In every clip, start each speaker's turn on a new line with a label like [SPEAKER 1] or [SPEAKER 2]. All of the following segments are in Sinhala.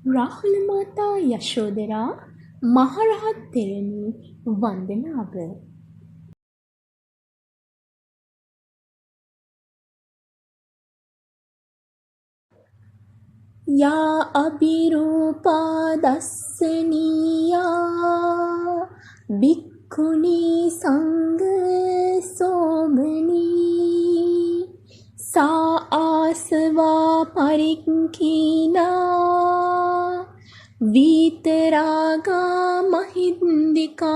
[SPEAKER 1] රාහුල මාතා යශෝදරා මහරහත් තෙරණි වන්දනාව. යා අබිරූපා දස්සනීයා භික්ඛුනී සංඝ සෝමනී සා ආසවා පරික්ඛීනා විතරාගා මහින්దికා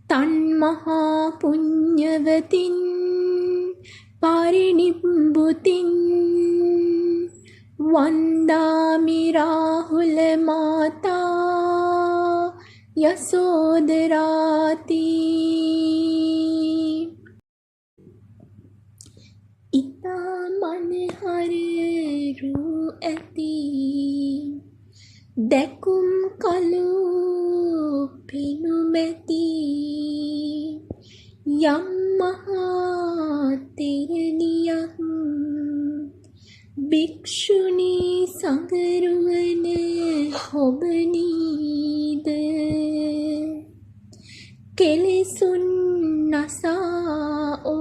[SPEAKER 1] තන්මහා පුඤ්ඤවතින් පරිනිබ්බුතින් වන්දාමි රාහුල මාතා යසෝදරාති. ඉතා මනහරු ඇති දැකුම් කලු පිනුමැති යම් මහා තෙරණියක් භික්ෂුණී සංගරුවන හොබනීද කෙලෙසුන් නසාෝ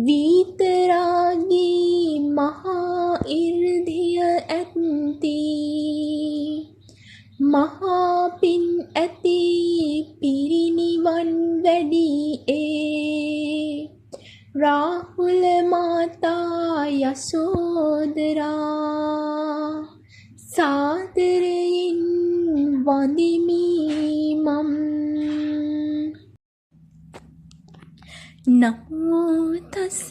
[SPEAKER 1] විතරාගී මහා ඉර්ධිය ඇත්ති මහා පින් ඇති පිරිනිවන් වැඩි රාහුල මාතා යසෝදරා සාදරයෙන් වඳිමි මම්. නමෝ තස්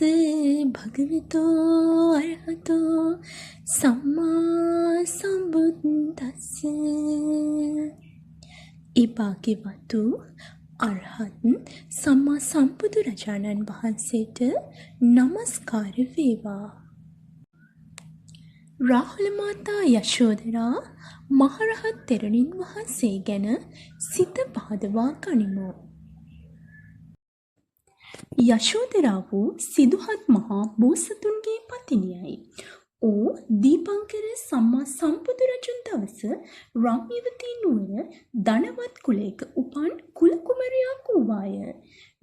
[SPEAKER 1] භගවතෝ අරහතෝ සම්මා සම්බුද්දස්ස. ඉපාකෙවතු අරහත් සම්මා සම්බුදු රජාණන් වහන්සේට නමස්කාර වේවා. රාහුල මාතා යශෝදරා මහරහත් තෙරණින් වහන්සේ ගැන සිත පහදවා ගනිමු. යශෝදරා වූ සිදුහත් මහා බෝසතුන්ගේ පතිනියයි. ඕ දීපංකර සම්මා සම්බුදුරජුන් දවස රම්‍යවතී නුවර ධනවත් කුලයක උපන් කුල කුමරියක් වූවාය.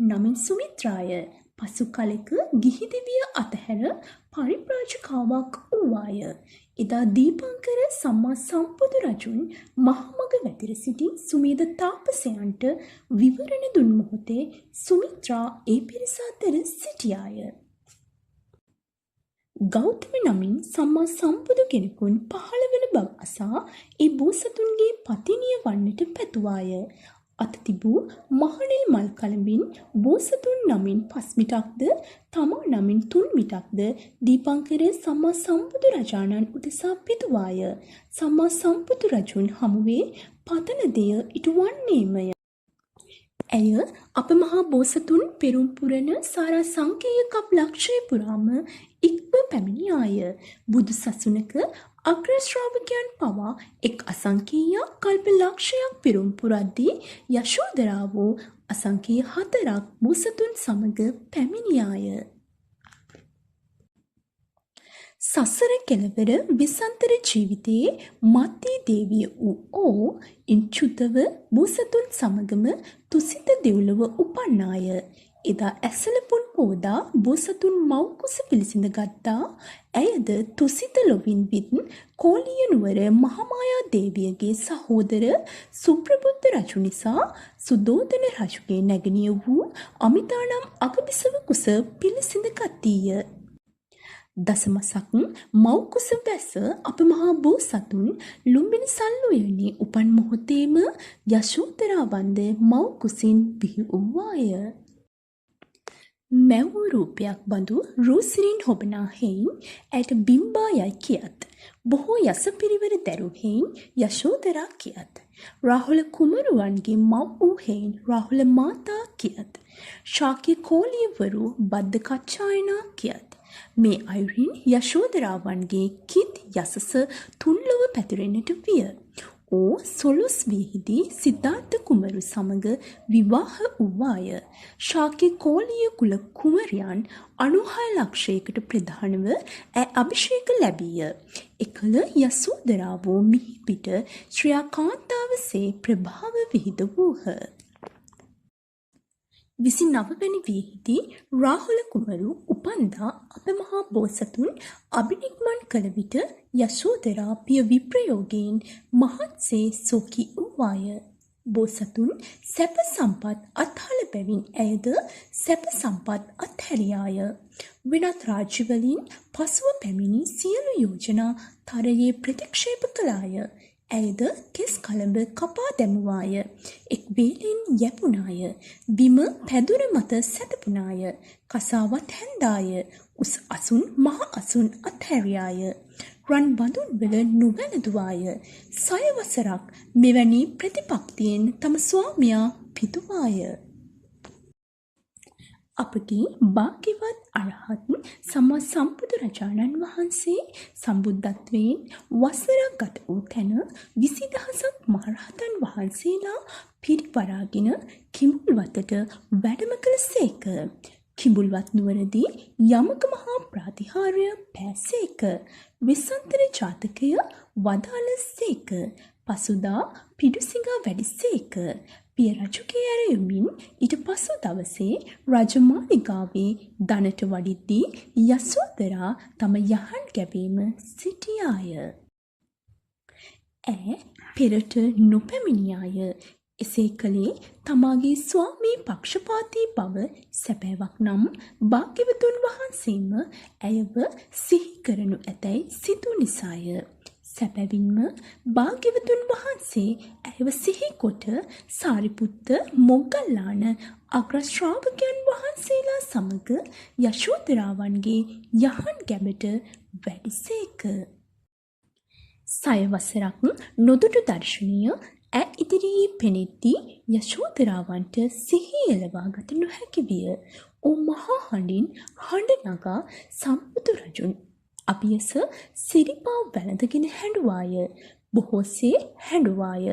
[SPEAKER 1] නමින් සුමිත්‍රාය. පසු කලෙක ගිහි දෙවිය අතහැර පරිබ්‍රාජකාවක් වූවාය. එදා දීපංකර සම්මා සම්බුදුරජුන් මහමග වැතිර සිටි සුමේද තාපසයන්ට විවරණ දුන් මොහොතේ සුමිත්‍රා ඒ පිරිස අතර සිටියාය. ගෞතම නමින් සම්මා සම්බුදු කෙනෙකුන් පහළ වන බව අසා ඒ බෝසතුන්ගේ පතිනිය වන්නට පැතුවාය. අත තිබූ මහනෙල් මල් කලඹින් බෝසතුන් නමින් 5 මිටක්ද තමා නමින් 3 මිටක්ද දීපංකර සම්මා සම්බුදු රජාණන් උදෙසා පිදුවාය. සම්මා සම්බුදු රජුන් හමුවේ පතන දෙය ඉටුවන්නේමය. ඇය අප මහා බෝසතුන් පෙරුම් පුරන සාරා සංකේය කප් ලක්ෂය පුරාම ඉක්ව පැමිණියාය. බුදු සසුනක අග්‍ර ශ්‍රාවකයන් පවා එක් අසංකේය කල්ප ලක්ෂයක් පෙරුම් පුරද්දී යශෝදරා වූ අසංකේය 4ක් බෝසතුන් සමග පැමිණියාය. සසර කෙළවර විසන්තර ජීවිතයේ මත්දී දේවිය වූ ඕ ඉන්චුතව බෝසතුන් සමගම තුසිත දෙව්ලොව උපන්නාය. එදා ඇසලපුන් පෝදා බෝසතුන් මව් කුස පිළිසිඳ ගත්තා. ඇයද තුසිත ලොවින් විත් කෝලිය නුවර මහමායා දේවියගේ සහෝදර සුප්‍රබුද්ධ රජු නිසා සුදෝදන රජුගේ නැගණිය වූ අමිතානම් අගබිසව කුස පිළිසිඳ ගත්තීය. දසමසක් මව් කුස වැස අප මහා බෝසතුන් ලුම්බිනි සල්ලුයනේ උපන් මොහොතේම යශෝදරා වන්ද මව් කුසින් බිහි වූවාය. මැව් රූපයක් බඳු රූසිරින් හොබනා හේයින් ඇයට බිම්බා යයි කියත්. බොහෝ යස පිරිවර දැරු හේයින් යශෝදරා කියත්. රාහුල කුමරුවන්ගේ මව් වූ හේයින් රාහුල මාතා කියත්. ශාක්‍ය කෝලියවරු බද්ද කච්චායනා කියත්. මේ අයුරින් යශෝදරාවන්ගේ කිත් යසස තුන්ලොව පැතිරෙන්නට විය. ඕ සොළොස් විහිදී සිද්ධාර්ථ කුමරු සමග විවාහ වූවාය. ශාක්‍ය කෝලිය කුල කුමරයන් 96 ලක්ෂයකට ප්‍රධානව ඇ අභිෂේක ලැබීය. එකල යසෝදරාවෝ මිහිපිට ශ්‍රියා කාන්තාවසේ ප්‍රභාව විහිද වූහ. 29 වැනි විහිදී රාහුල කුමරු උපන්දා අප මහා බෝසතුන් අභිනිග්මන් කළ විට යශෝදරා පිය විප්‍රයෝගයෙන් මහත්සේ සෝකී වූවාය. බෝසතුන් සැප සම්පත් අත්හළ බැවින් ඇයද සැප සම්පත් අත්හැරියාය. වෙනත් රාජ්‍යවලින් පසුව පැමිණි සියලු යෝජනා තරයේ ප්‍රතික්ෂේප කළාය. ඇයද කෙස් කලඹ කපා දැමුවාය. එක් වේලෙන් යැපුණාය. බිම පැදුර මත සැතපුණාය. කසාවත් හැන්දාය. උස් අසුන් මහ අසුන් අත්හැරියාය. රන් බඳුන් වල නුවැළඳුවාය. 6 වසරක් මෙවැනි ප්‍රතිපක්තියෙන් තම ස්වාමියා පිදුවාය. අපගේ භාග්‍යවත් අරහත් සම්මා සම්බුදුරජාණන් වහන්සේ සම්බුද්ධත්වයෙන් වසරක් ගත වූ තැන 20000ක් මහරහතන් වහන්සේලා පිරිවරාගෙන කිඹුල්වතට වැඩම කළ සේක. කිඹුල්වත් නුවරදී යමක මහා ප්‍රාතිහාර්ය පෑසේක. වෙස්සන්තර ජාතකය වදාළ සේක. පසුදා පිඩුසිඟා වැඩිසේක. පිය රජුගේ ඇරයුමින් ඊට පසු දවසේ රජමාලිගාවේ දනට වඩිද්දී යසෝදරා තම යහන් ගැබීම සිටියාය. ඈ පෙරට නොපැමිණියාය. එසේ කළේ තමාගේ ස්වාමී පක්ෂපාතී බව සැබෑවක් නම් භාග්‍යවතුන් වහන්සේම ඇයව සිහි කරනු ඇතැයි සිතූ නිසාය. සැබැවින්ම භාග්‍යවතුන් වහන්සේ ඇයව සිහි කොට සාරිපුත්ත මොග්ගල්ලාන අග්‍ර ශ්‍රාවකයන් වහන්සේලා සමග යශෝදරාවන්ගේ යහන් ගැබට වැඩිසේක. 6 වසරක් නොදුටු දර්ශනීය ඇ ඉදිරියේ පෙනෙද්දී යශෝදරාවන්ට සිහි එළවා ගත නොහැකි විය. ඔව් මහා හඬින් හඬ නගා සම්බුදු රජුන් අභියස සිරිපා වැළඳගෙන හැඬුවාය. බොහෝසේ හැඬුවාය.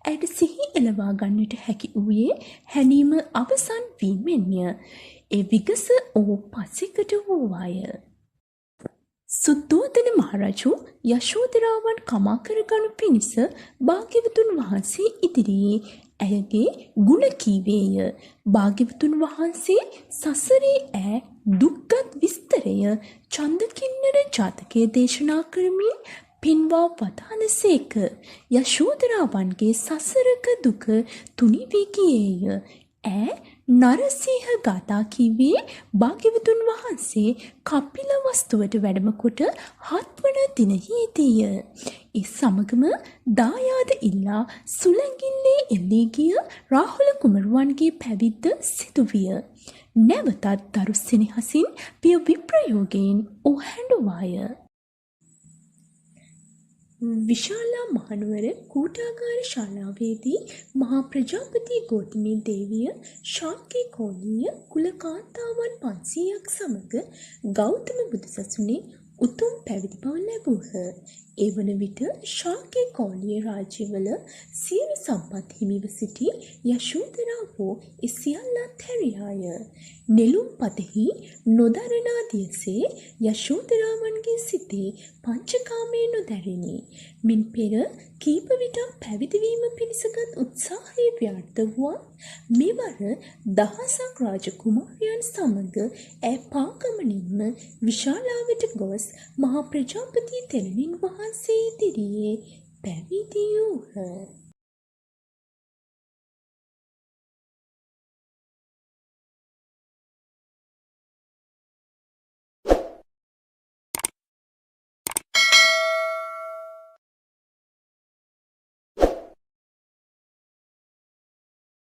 [SPEAKER 1] ඇයට සිහි එළවා ගන්නට හැකි වූයේ හැඬීම අවසන් වීමෙන්ය. ඒ විගස ඔහු පසෙකට වූවාය. සුද්ධෝදන මහරජු යශෝදරාවන් කමා කරගනු පිණිස භාග්‍යවතුන් වහන්සේ ඉදිරියේ ඇයගේ ගුණ කීවේය. භාග්‍යවතුන් වහන්සේ සසරේ ඈ දුක්ගත් විස්තරය චන්දකින්නර ජාතකයේ දේශනා කරමින් පින්වා වදාළසේක. යශෝදරාවන්ගේ සසරක දුක තුනී වී ගියේය. ඈ නරසිංහ ගාථා කිව්වේ භාග්‍යවතුන් වහන්සේ කපිල වස්තුවට වැඩම කොට 7 වන දිනෙහිදීය. ඒ සමගම දායාද ඉල්ලා සුළඟිල්ලේ එල්ලී ගිය රාහුල කුමරුවන්ගේ පැවිද්ද සිදුවිය. නැවතත් දරු සෙනෙහසින් පිය විප්‍රයෝගයෙන් ඔහු හැඬුවාය. විශාලා මහනුවර කූටාගාර ශාලාවේදී මහා ප්‍රජාපති ගෞතමී දේවිය ශාක්‍ය කෝලිය කුල කාන්තාවන් 500ක් සමග ගෞතම බුදුසසුනේ උතුම් පැවිදි බව ලැබූහ. ඒ වන විට ශාක්‍ය කෝලිය රාජ්‍යවල සියලු සම්පත් හිමිව සිටි යශෝදරාවෝ ඒ සියල්ලත් හැරියාය. නෙළුම් පතෙහි නොදරනා දියසේ යශෝදරාවන්ගේ සිතේ පංචකාමයේ නොදැරිනි. මින් පෙර කීප විටක් පැවිදි වීම පිණිසගත් උත්සාහයේ ව්‍යර්ථ වුවත් මෙවර දහසක් රාජකුමාරයන් සමග ඇය පාගමනින්ම විශාලාවට ගොස් මහා ප්‍රජාපති තෙරණින් වහන්සේ ඉදිරියේ පැවිදි වූහ.